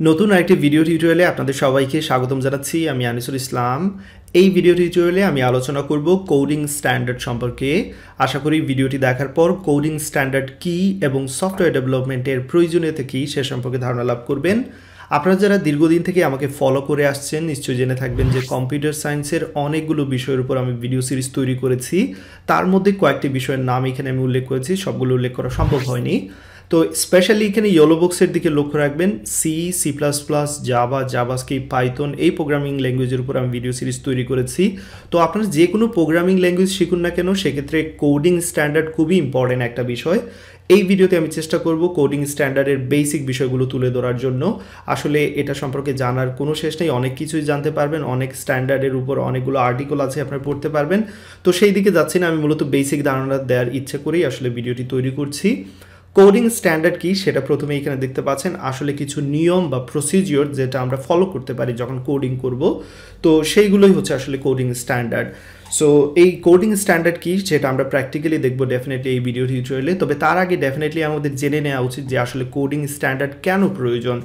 নতুন আরেকটি ভিডিও টিউটোরিয়ালে আপনাদের সবাইকে স্বাগতম জানাচ্ছি। আমি আনিসুল ইসলাম। এই ভিডিও টিউটোরিয়ালে আমি আলোচনা করব কোডিং স্ট্যান্ডার্ড সম্পর্কে। আশা করি ভিডিওটি দেখার পর কোডিং স্ট্যান্ডার্ড কী এবং সফটওয়্যার ডেভেলপমেন্টের প্রয়োজনীয়তা কী সে সম্পর্কে ধারণা লাভ করবেন। আপনারা যারা দীর্ঘদিন থেকে আমাকে ফলো করে আসছেন নিশ্চয়ই জেনে থাকবেন যে কম্পিউটার সায়েন্সের অনেকগুলো বিষয়ের উপর আমি ভিডিও সিরিজ তৈরি করেছি। তার মধ্যে কয়েকটি বিষয়ের নাম এখানে আমি উল্লেখ করেছি, সবগুলো উল্লেখ করা সম্ভব হয়নি। তো স্পেশালি এখানে ইয়েলো বক্সের দিকে লক্ষ্য রাখবেন। C plus plus, Java, JavaScript, Python এই প্রোগ্রামিং ল্যাঙ্গুয়েজের উপর আমি ভিডিও সিরিজ তৈরি করেছি। তো আপনারা যে কোনো প্রোগ্রামিং ল্যাঙ্গুয়েজ শিখুন না কেন, সেক্ষেত্রে কোডিং স্ট্যান্ডার্ড খুবই ইম্পর্টেন্ট একটা বিষয়। এই ভিডিওতে আমি চেষ্টা করব কোডিং স্ট্যান্ডার্ডের বেসিক বিষয়গুলো তুলে ধরার জন্য। আসলে এটা সম্পর্কে জানার কোনো শেষ নেই, অনেক কিছুই জানতে পারবেন, অনেক স্ট্যান্ডার্ডের উপর অনেকগুলো আর্টিকেল আছে আপনারা পড়তে পারবেন। তো সেই দিকে যাচ্ছি না, আমি মূলত বেসিক ধারণা দেওয়ার ইচ্ছে করেই আসলে ভিডিওটি তৈরি করছি। কোডিং স্ট্যান্ডার্ড কি সেটা প্রথমে এখানে দেখতে পাচ্ছেন। আসলে কিছু নিয়ম বা প্রসিজিওর যেটা আমরা ফলো করতে পারি যখন কোডিং করব, তো সেইগুলোই হচ্ছে আসলে কোডিং স্ট্যান্ডার্ড। সো এই কোডিং স্ট্যান্ডার্ড কি সেটা আমরা প্র্যাকটিক্যালি দেখবো ডেফিনেটলি এই ভিডিও টিউটোরিয়ালে। তবে তার আগে ডেফিনেটলি আমাদের জেনে নেওয়া উচিত যে আসলে কোডিং স্ট্যান্ডার্ড কেন প্রয়োজন।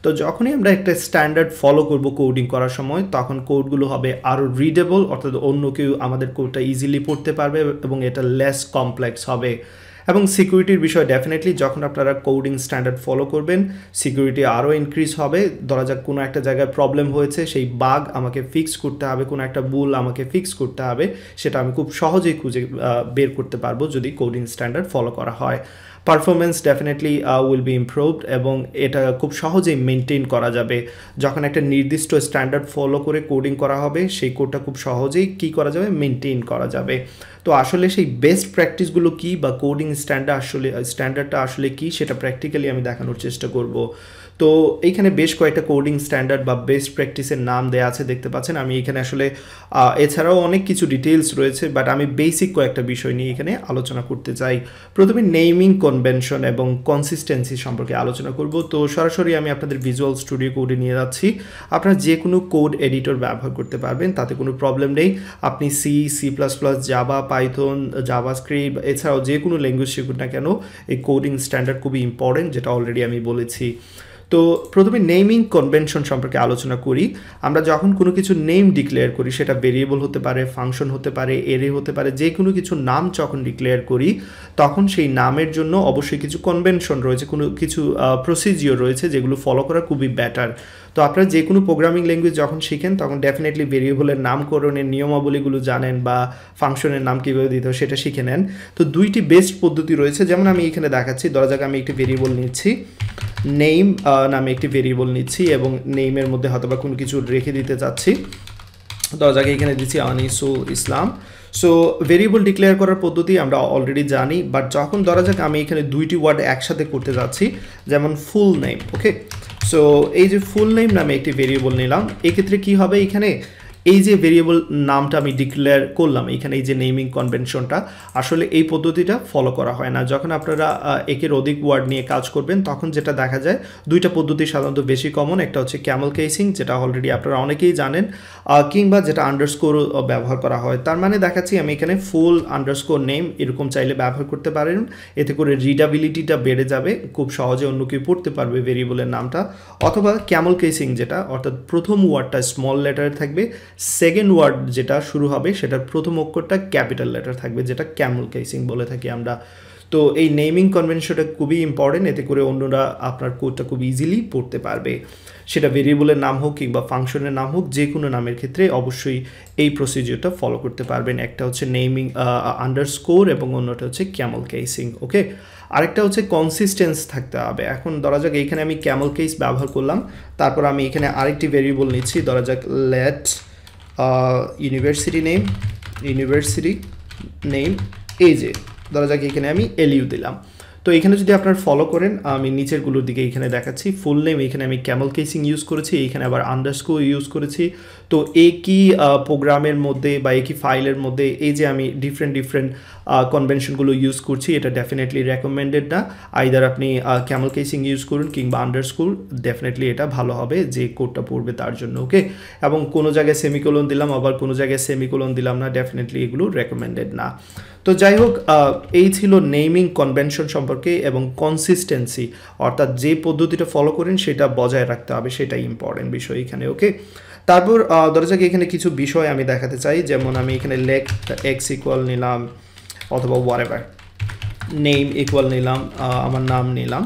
তো যখনই আমরা একটা স্ট্যান্ডার্ড ফলো করব কোডিং করার সময়, তখন কোডগুলো হবে আরও রিডেবল, অর্থাৎ অন্য কেউ আমাদের কোডটা ইজিলি পড়তে পারবে এবং এটা লেস কমপ্লেক্স হবে। এবং সিকিউরিটির বিষয় ডেফিনেটলি যখন আপনারা কোডিং স্ট্যান্ডার্ড ফলো করবেন, সিকিউরিটি আরও ইনক্রিজ হবে। ধরা যাক কোনো একটা জায়গায় প্রবলেম হয়েছে, সেই বাগ আমাকে ফিক্স করতে হবে, কোনো একটা ভুল আমাকে ফিক্স করতে হবে, সেটা আমি খুব সহজেই খুঁজে বের করতে পারবো যদি কোডিং স্ট্যান্ডার্ড ফলো করা হয়। Performance definitely will be improved এবং এটা খুব সহজেই মেনটেন করা যাবে। যখন একটা নির্দিষ্ট স্ট্যান্ডার্ড ফলো করে কোডিং করা হবে, সেই কোডটা খুব সহজেই কী করা যাবে, মেনটেন করা যাবে। তো আসলে সেই বেস্ট প্র্যাকটিসগুলো কী বা কোডিং স্ট্যান্ডার্ডটা আসলে কী সেটা প্র্যাকটিক্যালি আমি দেখানোর চেষ্টা করব। তো এইখানে বেশ কয়েকটা কোডিং স্ট্যান্ডার্ড বা বেস্ট প্র্যাকটিসের নাম দেওয়া আছে দেখতে পাচ্ছেন। আমি এখানে আসলে এছাড়াও অনেক কিছু ডিটেলস রয়েছে, বাট আমি বেসিক কয়েকটা বিষয় নিয়ে এখানে আলোচনা করতে চাই। প্রথমে নেমিং কনভেনশন এবং কনসিস্টেন্সি সম্পর্কে আলোচনা করব। তো সরাসরি আমি আপনাদের ভিজুয়াল স্টুডিও কোডে নিয়ে যাচ্ছি। আপনারা যে কোনো কোড এডিটর ব্যবহার করতে পারবেন, তাতে কোনো প্রবলেম নেই। আপনি C plus plus, Java, Python, JavaScript এছাড়াও যে কোনো ল্যাঙ্গুয়েজ শিখুন না কেন, এই কোডিং স্ট্যান্ডার্ড খুবই ইম্পর্টেন্ট, যেটা অলরেডি আমি বলেছি। তো প্রথমে নেমিং কনভেনশন সম্পর্কে আলোচনা করি। আমরা যখন কোনো কিছু নেম ডিক্লেয়ার করি, সেটা ভেরিয়েবল হতে পারে, ফাংশন হতে পারে, এরে হতে পারে, যে কোনো কিছু নাম যখন ডিক্লেয়ার করি, তখন সেই নামের জন্য অবশ্যই কিছু কনভেনশন রয়েছে, কোনো কিছু প্রসিজিওর রয়েছে যেগুলো ফলো করা খুবই বেটার। তো আপনারা যে কোনো প্রোগ্রামিং ল্যাঙ্গুয়েজ যখন শিখেন, তখন ডেফিনেটলি ভেরিয়েবলের নামকরণের নিয়মাবলীগুলো জানেন বা ফাংশনের নাম কীভাবে দিতে হয় সেটা শিখে নেন। তো দুইটি বেস্ট পদ্ধতি রয়েছে, যেমন আমি এখানে দেখাচ্ছি। ধরা যাক আমি একটি ভেরিয়েবল নিচ্ছি, নেম নামে একটি ভেরিয়েবল নিচ্ছি এবং নেমের মধ্যে হয়তো বা কোনো কিছু রেখে দিতে চাচ্ছি। ধরা যাক এখানে দিচ্ছি আনিসুল ইসলাম। সো ভেরিয়েবল ডিক্লেয়ার করার পদ্ধতি আমরা অলরেডি জানি, বাট যখন ধরা যাক আমি এখানে দুইটি ওয়ার্ড একসাথে করতে যাচ্ছি, যেমন ফুল নেম, ওকে। সো এই যে ফুল নেম নামে একটি ভেরিয়েবল নিলাম, এক্ষেত্রে কি হবে, এখানে এই যে ভেরিয়েবল নামটা আমি ডিক্লেয়ার করলাম, এখানে এই যে নেমিং কনভেনশনটা, আসলে এই পদ্ধতিটা ফলো করা হয় না। যখন আপনারা একের অধিক ওয়ার্ড নিয়ে কাজ করবেন, তখন যেটা দেখা যায়, দুইটা পদ্ধতি সাধারণত বেশি কমন। একটা হচ্ছে ক্যামেল কেসিং, যেটা অলরেডি আপনারা অনেকেই জানেন, কিংবা যেটা আন্ডারস্কোর ব্যবহার করা হয়। তার মানে দেখাচ্ছি আমি এখানে ফুল আন্ডারস্কোর নেম এরকম চাইলে ব্যবহার করতে পারেন। এতে করে রিডাবিলিটিটা বেড়ে যাবে, খুব সহজে অন্য কেউ পড়তে পারবে ভেরিয়েবলের নামটা। অথবা ক্যামেল কেসিং, যেটা অর্থাৎ প্রথম ওয়ার্ডটা স্মল লেটারে থাকবে, সেকেন্ড ওয়ার্ড যেটা শুরু হবে সেটার প্রথম অক্ষরটা ক্যাপিটাল লেটার থাকবে, যেটা ক্যামেল কেসিং বলে থাকি আমরা। তো এই নেমিং কনভেনশনটা খুবই ইম্পর্টেন্ট, এতে করে অন্যরা আপনার কোডটা খুব ইজিলি পড়তে পারবে। সেটা ভেরিয়েবলের নাম হোক কিংবা ফাংশনের নাম হোক, যে কোনো নামের ক্ষেত্রে অবশ্যই এই প্রসিজিওরটা ফলো করতে পারবেন। একটা হচ্ছে নেমিং আন্ডারস্কোর এবং অন্যটা হচ্ছে ক্যামেল কেসিং, ওকে। আরেকটা হচ্ছে কনসিস্টেন্স থাকতে হবে। এখন ধরা যাক এইখানে আমি ক্যামেল কেস ব্যবহার করলাম, তারপর আমি এখানে আরেকটি ভেরিয়েবল নিচ্ছি, ধরা যাক লেট ইউনিভার্সিটি নেম, এই যে ধরা যাক এখানে আমি এলইউ দিলাম। তো এখানে যদি আপনারা ফলো করেন, আমি নিচেরগুলোর দিকে এখানে দেখাচ্ছি, ফুল নেম এখানে আমি ক্যামেল কেসিং ইউজ করেছি, এখানে আবার আন্ডারস্কোর ইউজ করেছি। তো একই প্রোগ্রামের মধ্যে বা একই ফাইলের মধ্যে এই যে আমি ডিফারেন্ট কনভেনশনগুলো ইউজ করছি, এটা ডেফিনেটলি রেকমেন্ডেড না। আইদার আপনি ক্যামেল কেসিং ইউজ করুন কিংবা আন্ডারস্কোর, ডেফিনেটলি এটা ভালো হবে যে কোডটা পড়বে তার জন্য, ওকে। এবং কোনো জায়গায় সেমিকোলন দিলাম, আবার কোনো জায়গায় সেমিকোলন দিলাম না, ডেফিনেটলি এগুলো রেকমেন্ডেড না। তো যাই হোক, এই ছিল নেমিং কনভেনশন সম্পর্কে এবং কনসিস্টেন্সি, অর্থাৎ যে পদ্ধতিটা ফলো করেন সেটা বজায় রাখতে হবে, সেটাই ইম্পর্টেন্ট বিষয় এখানে। ওকে, তারপর ধরা যাক এখানে কিছু বিষয় আমি দেখাতে চাই, যেমন আমি এখানে লেট এক্স ইকুয়াল নিলাম অথবা হোয়াটএভার, নেম ইকুয়াল নিলাম, আমার নাম নিলাম।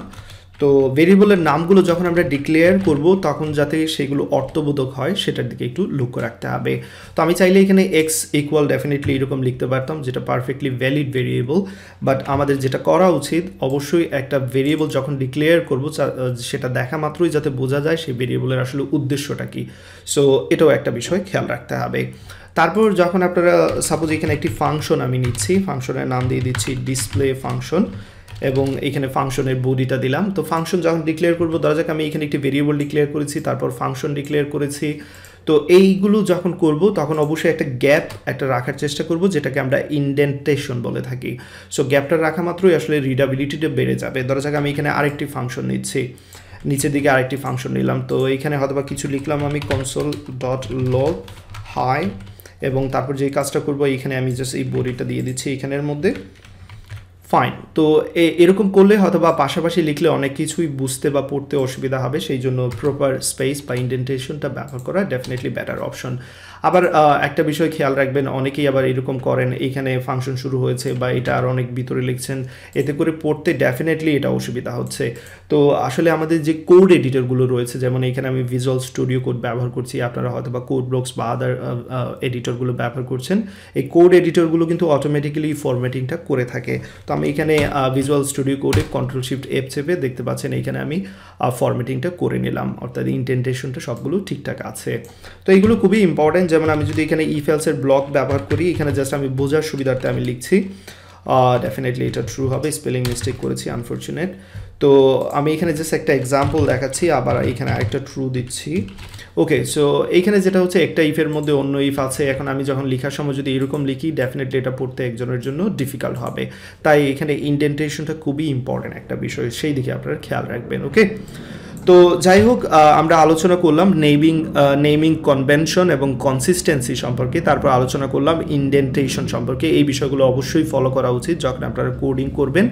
তো ভেরিয়েবলের নামগুলো যখন আমরা ডিক্লেয়ার করব তখন যাতে সেগুলো অর্থবোধক হয় সেটার দিকে একটু লক্ষ্য রাখতে হবে। তো আমি চাইলে এখানে এক্স ইকুয়াল ডেফিনেটলি এরকম লিখতে পারতাম, যেটা পারফেক্টলি ভ্যালিড ভেরিয়েবল, বাট আমাদের যেটা করা উচিত অবশ্যই একটা ভেরিয়েবল যখন ডিক্লেয়ার করব সেটা দেখা মাত্রই যাতে বোঝা যায় সেই ভেরিয়েবলের আসলে উদ্দেশ্যটা কী। সো এটাও একটা বিষয় খেয়াল রাখতে হবে। তারপর যখন আপনারা সাপোজ এখানে একটি ফাংশন আমি নিচ্ছি, ফাংশনের নাম দিয়ে দিচ্ছি ডিসপ্লে ফাংশন, এবং এখানে ফাংশনের বডিটা দিলাম। তো ফাংশন যখন ডিক্লেয়ার করবো, ধরা যাক আমি এখানে একটি ভেরিয়েবল ডিক্লেয়ার করেছি, তারপর ফাংশন ডিক্লেয়ার করেছি। তো এইগুলো যখন করব তখন অবশ্যই একটা গ্যাপ রাখার চেষ্টা করব, যেটাকে আমরা ইনডেন্টেশন বলে থাকি। সো গ্যাপটা রাখা মাত্রই আসলে রিডাবিলিটিটা বেড়ে যাবে। ধরা যাক আমি এখানে আরেকটি ফাংশন নিচ্ছি, নিচের দিকে আরেকটি ফাংশন নিলাম। তো এখানে হয়তোবা কিছু লিখলাম আমি console.log হাই, এবং তারপর যে কাজটা করবো এখানে আমি জাস্ট এই বডিটা দিয়ে দিচ্ছি এখানের মধ্যে। ফাইন। তো এরকম করলে হয়তো বা পাশাপাশি লিখলে অনেক কিছুই বুঝতে বা পড়তে অসুবিধা হবে, সেই জন্য প্রপার স্পেস বা ইনডেন্টেশনটা ব্যবহার করা ডেফিনেটলি বেটার অপশন। আবার একটা বিষয় খেয়াল রাখবেন, অনেকেই আবার এরকম করেন, এইখানে ফাংশন শুরু হয়েছে বা এটা আর অনেক ভিতরে লিখছেন, এতে করে পড়তে ডেফিনেটলি এটা অসুবিধা হচ্ছে। তো আসলে আমাদের যে কোড এডিটরগুলো রয়েছে, যেমন এখানে আমি ভিজুয়াল স্টুডিও কোড ব্যবহার করছি, আপনারা হয়তো বা কোড ব্লকস বা আদার এডিটরগুলো ব্যবহার করছেন, এই কোড এডিটরগুলো কিন্তু অটোমেটিক্যালি ফরম্যাটিংটা করে থাকে। তো আমি এখানে ভিজুয়াল স্টুডিও কোডে Ctrl+Shift+F চেপে দেখতে পাচ্ছেন এখানে আমি ফরম্যাটিংটা করে নিলাম, অর্থাৎ ইনডেন্টেশনটা সবগুলো ঠিকঠাক আছে। তো এইগুলো খুবই ইম্পর্টেন্ট। যেমন আমি যদি এখানে ইফ এলসের ব্লক ব্যবহার করি, এখানে জাস্ট আমি বোঝার সুবিধার্থে আমি লিখছি, ডেফিনেটলি এটা ট্রু হবে, স্পেলিং মিস্টেক করেছি, আনফর্চুনেট। তো আমি এখানে জাস্ট একটা এক্সাম্পল দেখাচ্ছি, আবার এখানে আরেকটা ট্রু দিচ্ছি। ওকে, সো এইখানে যেটা হচ্ছে একটা ইফের মধ্যে অন্য ইফ আছে। এখন আমি যখন লেখার সময় যদি এরকম লিখি, ডেফিনেটলি এটা পড়তে একজনের জন্য ডিফিকাল্ট হবে। তাই এখানে ইনডেন্টেশনটা খুবই ইম্পর্টেন্ট একটা বিষয়, সেই দিকে আপনারা খেয়াল রাখবেন। ওকে, তো যাই হোক, আমরা আলোচনা করলাম নেমিং কনভেনশন এবং কনসিস্টেন্সি সম্পর্কে, তারপর আলোচনা করলাম ইনডেন্টেশন সম্পর্কে। এই বিষয়গুলো অবশ্যই ফলো করা উচিত যখন আপনারা কোডিং করবেন,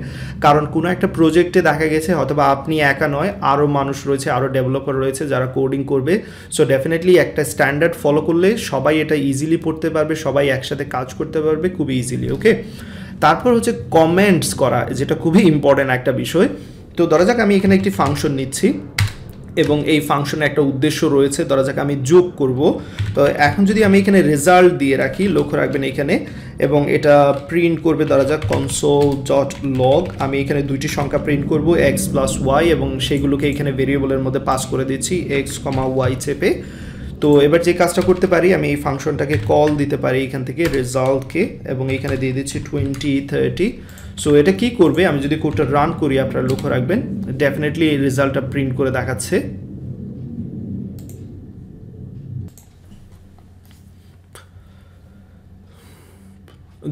কারণ কোনো একটা প্রজেক্টে দেখা গেছে অথবা আপনি একা নয়, আরও মানুষ রয়েছে, আরও ডেভেলপার রয়েছে যারা কোডিং করবে। সো ডেফিনেটলি একটা স্ট্যান্ডার্ড ফলো করলে সবাই এটা ইজিলি পড়তে পারবে, সবাই একসাথে কাজ করতে পারবে খুবই ইজিলি। ওকে, তারপর হচ্ছে কমেন্টস করা, যেটা খুবই ইম্পর্টেন্ট একটা বিষয়। তো ধরা যাক আমি এখানে একটি ফাংশন নিচ্ছি এবং এই ফাংশনে একটা উদ্দেশ্য রয়েছে, ধরা যাক আমি যোগ করব। তো এখন যদি আমি এখানে রেজাল্ট দিয়ে রাখি, লক্ষ্য রাখবেন এখানে, এবং এটা প্রিন্ট করবে ধরা যাক console.log, আমি এখানে দুইটি সংখ্যা প্রিন্ট করব x + y, এবং সেইগুলোকে এখানে ভেরিয়েবলের মধ্যে পাস করে দিচ্ছি x, y চেপে। তো এবার যে কাজটা করতে পারি, আমি এই ফাংশনটাকে কল দিতে পারি এখান থেকে রেজাল্টকে, এবং এখানে দিয়ে দিচ্ছি 20, 30। সো এটা কি করবে, আমি যদি কোডটা রান করি, আপনারা লক্ষ্য রাখবেন ডেফিনেটলি এই রেজাল্টটা প্রিন্ট করে দেখাচ্ছে।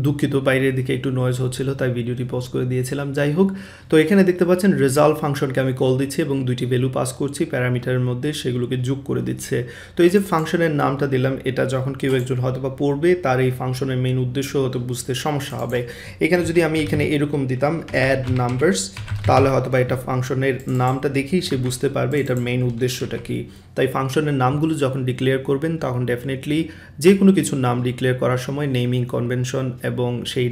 দুঃখিত, বাইরের দিকে একটু নয়েজ হচ্ছিল তাই ভিডিওটি পজ করে দিয়েছিলাম। যাই হোক, তো এখানে দেখতে পাচ্ছেন রেজাল্ট ফাংশনকে আমি কল দিচ্ছি এবং দুইটি ভ্যালু পাস করছি প্যারামিটারের মধ্যে, সেগুলোকে যোগ করে দিচ্ছে। তো এই যে ফাংশনের নামটা দিলাম, এটা যখন কেউ একজন হয়তো বা পড়বে, তার এই ফাংশনের মেইন উদ্দেশ্য হয়তো বুঝতে সমস্যা হবে। এখানে যদি আমি এখানে এরকম দিতাম অ্যাড নাম্বারস, তাহলে হয়তো বা এটা ফাংশনের নামটা দেখেই সে বুঝতে পারবে এটার মেইন উদ্দেশ্যটা কী। তাই ফাংশনের নামগুলো যখন ডিক্লেয়ার করবেন তখন ডেফিনেটলি যে কোনো কিছুর নাম ডিক্লেয়ার করার সময় নেমিং কনভেনশন এবং সেই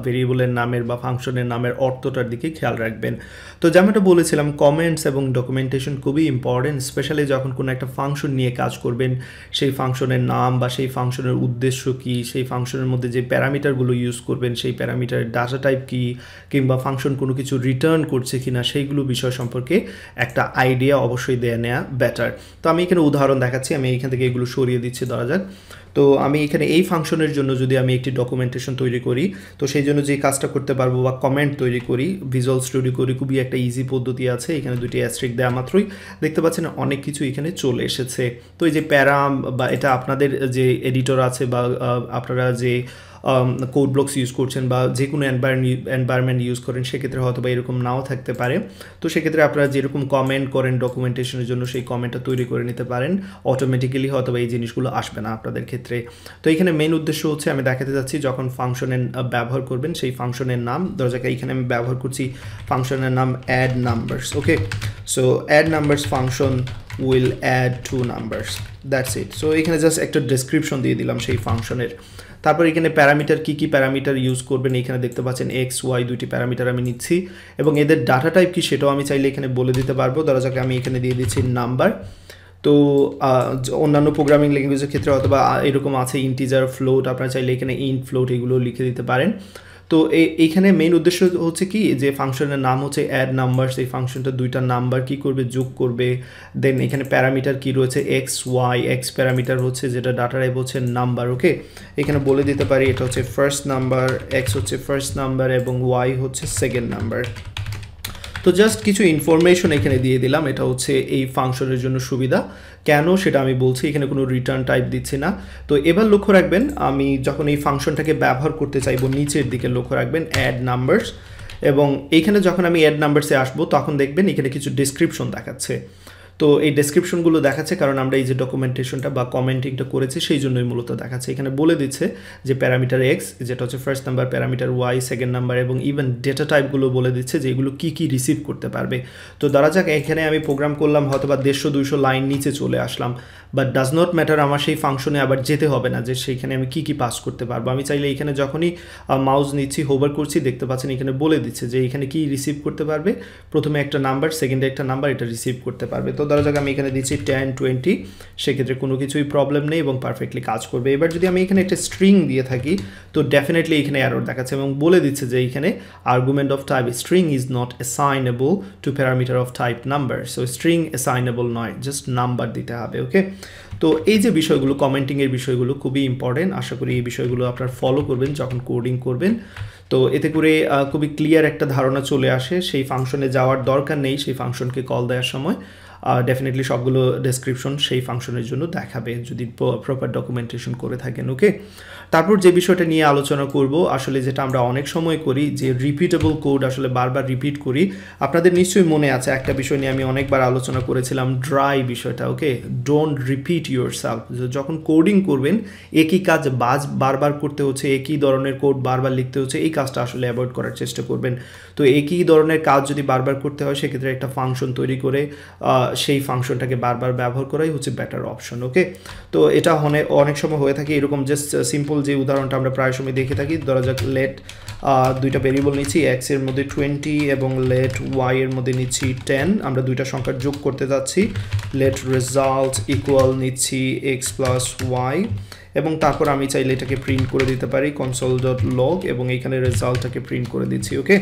ভেরিয়েবলের নামের বা ফাংশনের নামের অর্থটার দিকে খেয়াল রাখবেন। তো যেমনটা বলেছিলাম, কমেন্টস এবং ডকুমেন্টেশন খুবই ইম্পর্টেন্ট, স্পেশালি যখন কোনো একটা ফাংশন নিয়ে কাজ করবেন, সেই ফাংশনের নাম বা সেই ফাংশনের উদ্দেশ্য কী, সেই ফাংশনের মধ্যে যে প্যারামিটারগুলো ইউজ করবেন সেই প্যারামিটারের ডাটা টাইপ কী, কিংবা ফাংশন কোনো কিছু রিটার্ন করছে কিনা, সেইগুলো বিষয় সম্পর্কে একটা আইডিয়া অবশ্যই দেয়া নেওয়া বেটার। তো আমি এখানে উদাহরণ দেখাচ্ছি, আমি এখান থেকে এগুলো সরিয়ে দিচ্ছি ধরা যাক। তো আমি এখানে এই ফাংশনের জন্য যদি আমি একটি ডকুমেন্টেশন তৈরি করি, তো সেই জন্য যে কাজটা করতে পারবো বা কমেন্ট তৈরি করি, ভিজুয়াল স্টুডিও করি, খুবই একটা ইজি পদ্ধতি আছে। এখানে দুটি অ্যাস্ট্রিক দেওয়া মাত্রই দেখতে পাচ্ছেন অনেক কিছু এখানে চলে এসেছে। তো এই যে প্যারাম বা এটা আপনাদের যে এডিটর আছে বা আপনারা যে কোড ব্লকস ইউজ করছেন বা যে কোনো এনভায়রনমেন্ট ইউজ করেন সেক্ষেত্রে হয়তো বা এরকম নাও থাকতে পারে। তো সেক্ষেত্রে আপনারা যেরকম কমেন্ট করেন ডকুমেন্টেশনের জন্য সেই কমেন্টটা তৈরি করে নিতে পারেন, অটোমেটিক্যালি হয়তো বা এই জিনিসগুলো আসবে না আপনাদের ক্ষেত্রে। তো এখানে মেইন উদ্দেশ্য হচ্ছে আমি দেখাতে যাচ্ছি যখন ফাংশনের ব্যবহার করবেন সেই ফাংশনের নাম, ধরা যাক এইখানে আমি ব্যবহার করছি ফাংশনের নাম add numbers. Okay, so add numbers function will add 2 numbers, that's it. So এখানে জাস্ট একটা ডেসক্রিপশন দিয়ে দিলাম সেই ফাংশনের। তারপর এখানে প্যারামিটার কী কী প্যারামিটার ইউজ করবেন এখানে দেখতে পাচ্ছেন এক্স ওয়াই দুইটি প্যারামিটার আমি নিচ্ছি এবং এদের ডাটা টাইপ কি সেটাও আমি চাইলে এখানে বলে দিতে পারবো। ধরা যাক আমি এখানে দিয়ে দিচ্ছি নাম্বার। তো অন্যান্য প্রোগ্রামিং ল্যাঙ্গুয়েজের ক্ষেত্রে অথবা এরকম আছে ইন্টিজার, ফ্লোট, আপনারা চাইলে এখানে ইন্ট, ফ্লোট এগুলো লিখে দিতে পারেন। তো এইখানে মেইন উদ্দেশ্য হচ্ছে কি যে ফাংশনের নাম হচ্ছে অ্যাড নাম্বারস, এই ফাংশনটা দুইটা নাম্বার কি করবে, যোগ করবে। দেন এখানে প্যারামিটার কি রয়েছে এক্স ওয়াই, এক্স প্যারামিটার হচ্ছে যেটা ডাটা টাইপ হচ্ছে নাম্বার। ওকে, এখানে বলে দিতে পারি এটা হচ্ছে ফার্স্ট নাম্বার, এক্স হচ্ছে ফার্স্ট নাম্বার এবং ওয়াই হচ্ছে সেকেন্ড নাম্বার। তো জাস্ট কিছু ইনফরমেশন এখানে দিয়ে দিলাম, এটা হচ্ছে এই ফাংশনের জন্য সুবিধা। কেন সেটা আমি বলছি, এখানে কোনো রিটার্ন টাইপ দিচ্ছি না। তো এবার লক্ষ্য রাখবেন আমি যখন এই ফাংশনটাকে ব্যবহার করতে চাইবো নিচের দিকে লক্ষ্য রাখবেন অ্যাড নাম্বারস, এবং এইখানে যখন আমি অ্যাড নাম্বারসে আসবো তখন দেখবেন এখানে কিছু ডেসক্রিপশন দেখাচ্ছে। তো এই ডেসক্রিপশনগুলো দেখাচ্ছে কারণ আমরা এই যে ডকুমেন্টেশনটা বা কমেন্টিংটা করেছি সেই জন্যই মূলত দেখাচ্ছে। এখানে বলে দিচ্ছে যে প্যারামিটার এক্স যেটা হচ্ছে first number, parameter y second number, এবং ইভেন ডেটা টাইপগুলো বলে দিচ্ছে যে এগুলো কী কী রিসিভ করতে পারবে। তো ধরা যাক এখানে আমি প্রোগ্রাম করলাম হয়তো বা 150-200 লাইন নিচে চলে আসলাম, বাট ডাজ নট ম্যাটার, আমার সেই ফাংশনে আবার যেতে হবে না যে সেইখানে আমি কী কী পাস করতে পারবো। আমি চাইলে এখানে যখনই মাউস নিচ্ছি হোভার করছি দেখতে পাচ্ছেন এখানে বলে দিচ্ছে যে এখানে কি রিসিভ করতে পারবে, প্রথমে একটা নাম্বার, সেকেন্ডে একটা নাম্বার, এটা রিসিভ করতে পারবে। তো ধরা যাক আমি এখানে দিচ্ছি 10 20, সেক্ষেত্রে কোনো কিছুই প্রবলেম নেই এবং পারফেক্টলি কাজ করবে। এবার যদি আমি এখানে একটা স্ট্রিং দিয়ে থাকি তো ডেফিনেটলি এখানে এরর দেখাচ্ছে এবং বলে দিচ্ছে যে এখানে argument of type string is not assignable to parameter of type number. So string assignable নয়, জাস্ট নাম্বার দিতে হবে। ওকে, তো এই যে বিষয়গুলো কমেন্টিংয়ের বিষয়গুলো খুবই ইম্পর্টেন্ট, আশা করি এই বিষয়গুলো আপনারা ফলো করবেন যখন কোডিং করবেন। তো এতে করে খুবই ক্লিয়ার একটা ধারণা চলে আসে, সেই ফাংশনে যাওয়ার দরকার নেই সেই ফাংশনকে কল দেওয়ার সময়। ডেফিনেটলি সবগুলো ডেসক্রিপশন সেই ফাংশনের জন্য দেখাবে যদি প্রপার ডকুমেন্টেশন করে থাকেন। ওকে, তারপর যে বিষয়টা নিয়ে আলোচনা করব আসলে যেটা আমরা অনেক সময় করি যে রিপিটেবল কোড আসলে বারবার রিপিট করি। আপনাদের নিশ্চয়ই মনে আছে একটা বিষয় নিয়ে আমি অনেকবার আলোচনা করেছিলাম, ড্রাই বিষয়টা। ওকে, ডোন্ট রিপিট ইউর সেলফ। যখন কোডিং করবেন একই কাজ বারবার করতে হচ্ছে, একই ধরনের কোড বারবার লিখতে হচ্ছে, এই কাজটা আসলে অ্যাভয়েড করার চেষ্টা করবেন। তো একই ধরনের কাজ যদি বারবার করতে হয় সেক্ষেত্রে একটা ফাংশন তৈরি করে সেই ফাংশনটাকে বারবার ব্যবহার করাই হচ্ছে বেটার অপশন। ওকে, তো এটা অনেক সময় হয়ে থাকে এরকম, জাস্ট সিম্পল যে উদাহরণটা আমরা প্রায় সময় দেখে থাকি, ধরা যাক লেট দুইটা ভেরিয়েবল নিচ্ছি, এক্স এর মধ্যে 20 এবং লেট ওয়াই এর মধ্যে নিচ্ছি 10, আমরা দুইটা সংখ্যার যোগ করতে যাচ্ছি, লেট রেজাল্ট ইকুয়াল নিচ্ছি এক্স প্লাস ওয়াই, এবং তারপর আমি চাইলে এটাকে প্রিন্ট করে দিতে পারি console.log এবং এইখানে রেজাল্টটাকে প্রিন্ট করে দিচ্ছি। ওকে,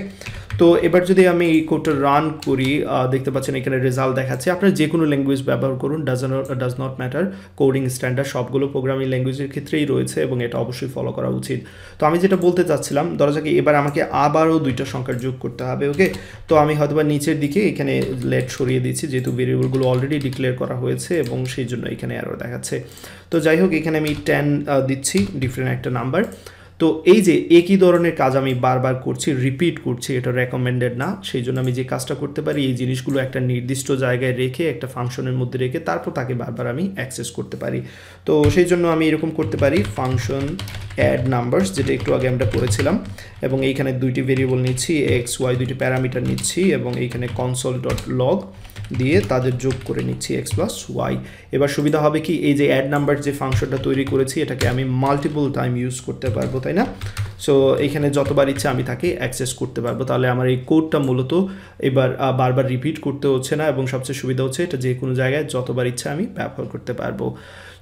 তো এবার যদি আমি এই কোডটা রান করি দেখতে পাচ্ছেন এখানে রেজাল্ট দেখাচ্ছে। আপনারা যে কোনো ল্যাঙ্গুয়েজ ব্যবহার করুন, does not matter, coding standard সবগুলো প্রোগ্রামিং ল্যাঙ্গুয়েজের ক্ষেত্রেই রয়েছে এবং এটা অবশ্যই ফলো করা উচিত। তো আমি যেটা বলতে চাচ্ছিলাম, ধরা যাক এবার আমাকে আবারও দুইটা সংখ্যার যোগ করতে হবে। ওকে, তো আমি হয়তোবা নিচের দিকে এখানে লেট সরিয়ে দিচ্ছি যেহেতু ভেরিয়েবলগুলো অলরেডি ডিক্লেয়ার করা হয়েছে এবং সেই জন্য এখানে এরর দেখাচ্ছে। তো যাই হোক এখানে আমি 10 দিচ্ছি, ডিফারেন্ট একটা নাম্বার। তো এই যে একই ধরনের কাজ আমি বারবার করছি, রিপিট করছি, এটা রেকমেন্ডেড না। সেই জন্য আমি যে কাজটা করতে পারি এই জিনিসগুলো একটা নির্দিষ্ট জায়গায় রেখে একটা ফাংশনের মধ্যে রেখে তারপর তাকে বারবার আমি অ্যাক্সেস করতে পারি। তো সেই জন্য আমি এরকম করতে পারি ফাংশন অ্যাড নাম্বারস, যেটা একটু আগে আমরা করেছিলাম, এবং এইখানে দুইটি ভেরিয়েবল নিচ্ছি এক্স ওয়াই, দুইটি প্যারামিটার নিচ্ছি এবং এইখানে console.log দিয়ে তাদের যোগ করে নিচ্ছি এক্স প্লাস ওয়াই। এবার সুবিধা হবে কি এই যে অ্যাড নাম্বার যে ফাংশনটা তৈরি করেছি এটাকে আমি মাল্টিপল টাইম ইউজ করতে পারবো, তাই না? সো এখানে যতবার ইচ্ছা আমি তাকে অ্যাক্সেস করতে পারবো, তাহলে আমার এই কোডটা মূলত এবার বারবার রিপিট করতে হচ্ছে না এবং সবচেয়ে সুবিধা হচ্ছে এটা যে কোনো জায়গায় যতবার ইচ্ছা আমি ব্যবহার করতে পারবো।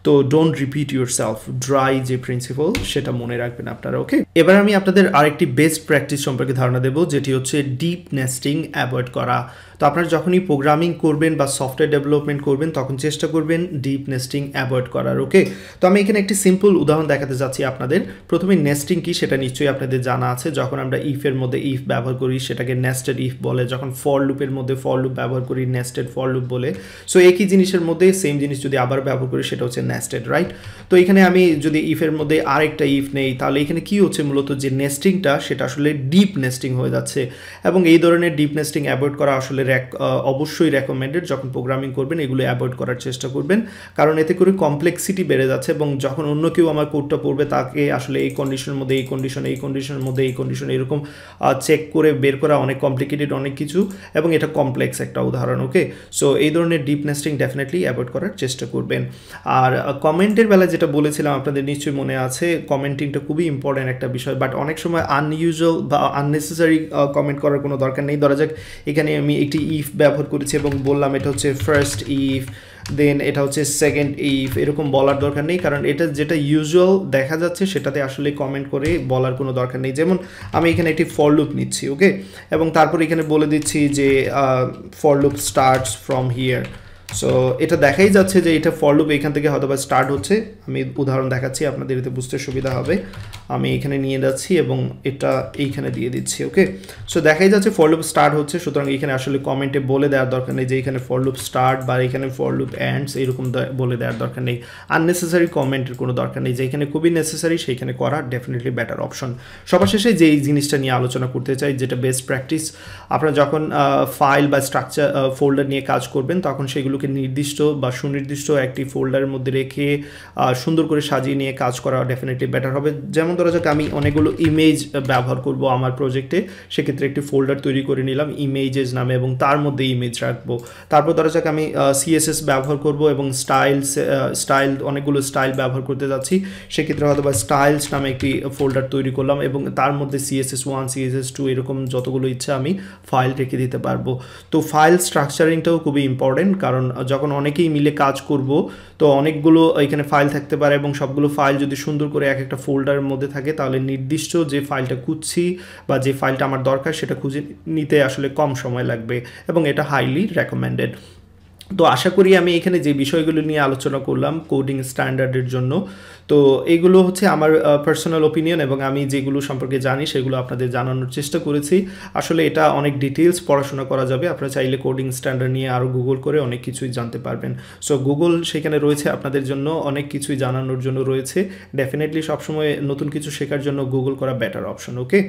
তো don't repeat your self, dry যে প্রিন্সিপাল সেটা মনে রাখবেন আপনারা। ওকে, এবার আমি আপনাদের আরেকটি বেস্ট প্র্যাকটিস সম্পর্কে ধারণা দেবো যেটি হচ্ছে ডিপ নেস্টিং অ্যাভয়েড করা। তো আপনারা যখনই প্রোগ্রামিং করবেন বা সফটওয়্যার ডেভেলপমেন্ট করবেন তখন চেষ্টা করবেন ডিপ নেস্টিং অ্যাভয়েড করার। ওকে, তো আমি এখানে একটি সিম্পল উদাহরণ দেখাতে যাচ্ছি আপনাদের। প্রথমে নেস্টিং কি সেটা নিশ্চয়ই আপনাদের জানা আছে, যখন আমরা ইফের মধ্যে ইফ ব্যবহার করি সেটাকে নেস্টেড ইফ বলে, যখন ফর লুপের মধ্যে ফর লুপ ব্যবহার করি নেস্টেড ফর লুপ বলে। সো একই জিনিসের মধ্যে সেম জিনিস যদি আবার ব্যবহার করি সেটা হচ্ছে নেস্টেড, রাইট? তো এখানে আমি যদি ইফের মধ্যে আরেকটা ইফ নেই, তাহলে এখানে কি হচ্ছে মূলত যে নেস্টিংটা সেটা আসলে ডিপ নেস্টিং হয়ে যাচ্ছে, এবং এই ধরনের ডিপ নেস্টিং অ্যাভয়েড করা আসলে অবশ্যই রেকমেন্ডেড। যখন প্রোগ্রামিং করবেন এগুলো অ্যাভয়েড করার চেষ্টা করবেন, কারণ এতে করে কমপ্লেক্সিটি বেড়ে যাচ্ছে, এবং যখন অন্য কেউ আমার কোডটা পড়বে তাকে আসলে এই কন্ডিশনের মধ্যে এই কন্ডিশন, এই কন্ডিশনের মধ্যে এই কন্ডিশন, এরকম চেক করে বের করা অনেক কমপ্লিকেটেড অনেক কিছু, এবং এটা কমপ্লেক্স একটা উদাহরণ। ওকে, সো এই ধরনের ডিপ নেস্টিং ডেফিনেটলি অ্যাভয়েড করার চেষ্টা করবেন। আর কমেন্টের বেলায় যেটা বলেছিলাম আপনাদের নিশ্চয়ই মনে আছে, কমেন্টিংটা খুবই ইম্পর্ট্যান্ট একটা বিষয়, বাট অনেক সময় আনইউজুয়াল বা আননেসেসারি কমেন্ট করার কোনো দরকার নেই। ধরা যাক এখানে আমি একটি ইফ ব্যবহার করেছি এবং বললাম এটা হচ্ছে ফার্স্ট ইফ, দেন এটা হচ্ছে সেকেন্ড ইফ, এরকম বলার দরকার নেই, কারণ এটা যেটা ইউজুয়াল দেখা যাচ্ছে সেটাতে আসলে কমেন্ট করে বলার কোনো দরকার নেই। যেমন আমি এখানে একটি ফর লুপ নিচ্ছি, ওকে, এবং তারপর এখানে বলে দিচ্ছি যে for loop starts from here. So এটা দেখাই যাচ্ছে যে এটা ফর লুপ এখান থেকে হয়তো বা স্টার্ট হচ্ছে। আমি উদাহরণ দেখাচ্ছি, আপনাদের এতে বুঝতে সুবিধা হবে। আমি এখানে নিয়ে যাচ্ছি এবং এটা এইখানে দিয়ে দিচ্ছি, ওকে। সো দেখাই যাচ্ছে ফর লুপ স্টার্ট হচ্ছে, সুতরাং এখানে আসলে কমেন্টে বলে দেওয়ার দরকার নেই যে এখানে ফর লুপ স্টার্ট বা এখানে ফর লুপ এন্ডস, এরকম বলে দেওয়ার দরকার নেই। আননেসেসারি কমেন্টের কোনো দরকার নেই, যেখানে খুবই নেসেসারি সেইখানে করা ডেফিনেটলি বেটার অপশন। সবার শেষে যে এই জিনিসটা নিয়ে আলোচনা করতে চাই, যেটা বেস্ট প্র্যাকটিস, আপনারা যখন ফাইল বা স্ট্রাকচার ফোল্ডার নিয়ে কাজ করবেন তখন সেগুলোকে নির্দিষ্ট বা সুনির্দিষ্ট একটি ফোল্ডারের মধ্যে রেখে সুন্দর করে সাজিয়ে নিয়ে কাজ করা ডেফিনেটলি বেটার হবে। যেমন ধরা যাক আমি অনেকগুলো ইমেজ ব্যবহার করব আমার প্রজেক্টে, সেক্ষেত্রে একটি ফোল্ডার তৈরি করে নিলাম ইমেজেস নামে এবং তার মধ্যে ইমেজ রাখবো। তারপর ধরা যাক আমি সিএসএস ব্যবহার করব এবং স্টাইল অনেকগুলো স্টাইল ব্যবহার করতে যাচ্ছি, সেক্ষেত্রে হয়তো বা স্টাইলস নামে একটি ফোল্ডার তৈরি করলাম এবং তার মধ্যে CSS1 CSS2 এরকম যতগুলো ইচ্ছা আমি ফাইল রেখে দিতে পারবো। তো ফাইল স্ট্রাকচারিংটাও খুবই ইম্পর্টেন্ট, কারণ যখন অনেকেই মিলে কাজ করব তো অনেকগুলো এখানে ফাইল থাকতে পারে, এবং সবগুলো ফাইল যদি সুন্দর করে এক একটা ফোল্ডারের মধ্যে থাকে তাহলে নির্দিষ্ট যে ফাইলটা খুঁজছি বা যে ফাইলটা আমার দরকার সেটা খুঁজে নিতে আসলে কম সময় লাগবে, এবং এটা হাইলি রেকমেন্ডেড। তো আশা করি আমি এখানে যে বিষয়গুলো নিয়ে আলোচনা করলাম কোডিং স্ট্যান্ডার্ডের জন্য, তো এগুলো হচ্ছে আমার পার্সোনাল ওপিনিয়ন এবং আমি যেগুলো সম্পর্কে জানি সেগুলো আপনাদের জানানোর চেষ্টা করেছি। আসলে এটা অনেক ডিটেলস পড়াশোনা করা যাবে, আপনারা চাইলে কোডিং স্ট্যান্ডার্ড নিয়ে আরও গুগল করে অনেক কিছুই জানতে পারবেন। সো গুগল সেখানে রয়েছে আপনাদের জন্য, অনেক কিছুই জানানোর জন্য রয়েছে। ডেফিনেটলি সবসময় নতুন কিছু শেখার জন্য গুগল করা বেটার অপশন, ওকে।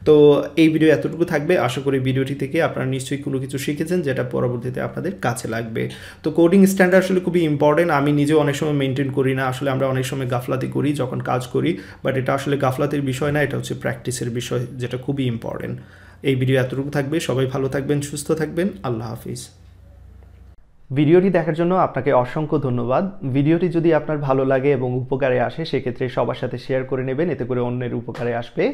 তো এই ভিডিও এতটুকু থাকবে, আশা করি ভিডিওটি থেকে আপনারা নিশ্চয়ই কোনো কিছু শিখেছেন যেটা পরবর্তীতে আপনাদের কাছে লাগবে। তো কোডিং স্ট্যান্ডার্ড আসলে খুবই ইম্পর্টেন্ট, আমি নিজেও অনেক সময় মেনটেন করি না, আসলে আমরা অনেক সময় গাফলাতি করি যখন কাজ করি, বাট এটা আসলে গাফলাতির বিষয় না, এটা হচ্ছে প্র্যাকটিসের বিষয়, যেটা খুবই ইম্পর্টেন্ট। এই ভিডিও এতটুকু থাকবে, সবাই ভালো থাকবেন, সুস্থ থাকবেন, আল্লাহ হাফিজ। ভিডিওটি দেখার জন্য আপনাকে অসংখ্য ধন্যবাদ। ভিডিওটি যদি আপনার ভালো লাগে এবং উপকারে আসে সেক্ষেত্রে সবার সাথে শেয়ার করে নেবেন, এতে করে অন্যের উপকারে আসবে।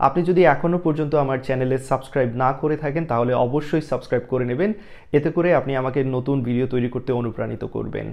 আপনি যদি এখনও পর্যন্ত আমার চ্যানেলে সাবস্ক্রাইব না করে থাকেন তাহলে অবশ্যই সাবস্ক্রাইব করে নেবেন, এতে করে আপনি আমাকে নতুন ভিডিও তৈরি করতে অনুপ্রাণিত করবেন।